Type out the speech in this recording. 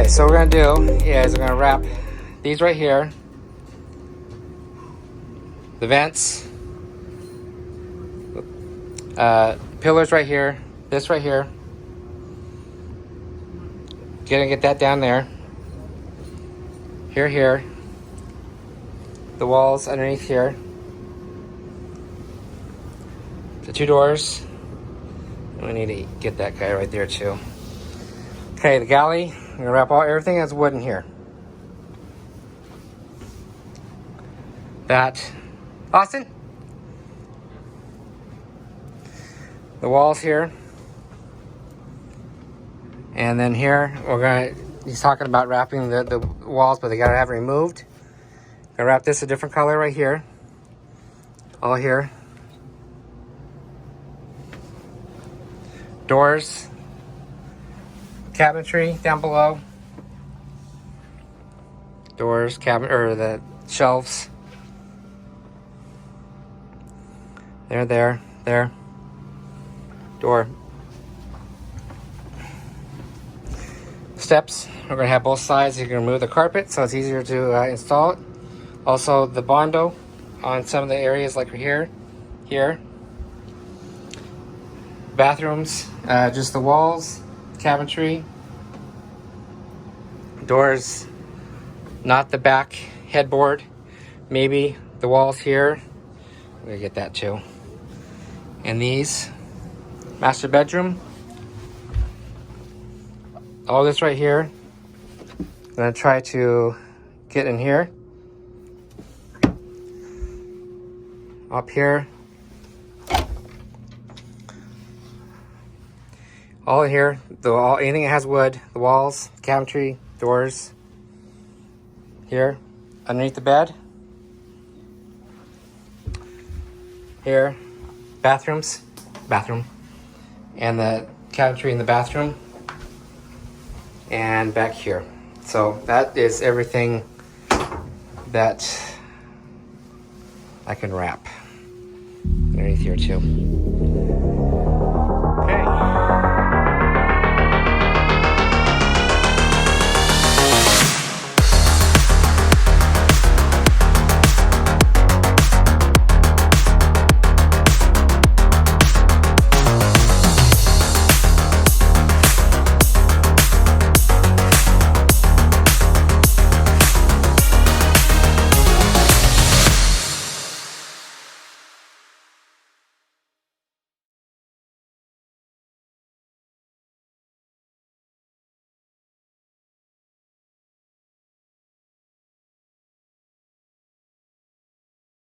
so what we're gonna do is we're gonna wrap these right here, the vents, pillars right here, this right here. Gonna get that down there. Here. The walls underneath here. The two doors. We need to get that guy right there too. Okay, the galley. I'm gonna wrap everything that's wood in here. That. Austin? The walls here. And then here, he's talking about wrapping the walls, but they gotta have it removed. Gonna wrap this a different color right here. All here. Doors. Cabinetry down below. Doors, the shelves. There. Door. Steps. We're going to have both sides. You can remove the carpet so it's easier to install it. Also the Bondo on some of the areas like here. Bathrooms, just the walls, cabinetry. Doors, not the back headboard. Maybe the walls here. I'm going to get that too. And these, master bedroom. All this right here. I'm gonna try to get in here. Up here. All in here. Anything that has wood. The walls, cabinetry, doors. Here. Underneath the bed. Here. Bathroom. And the cabinetry in the bathroom. And back here. So that is everything that I can wrap underneath here too.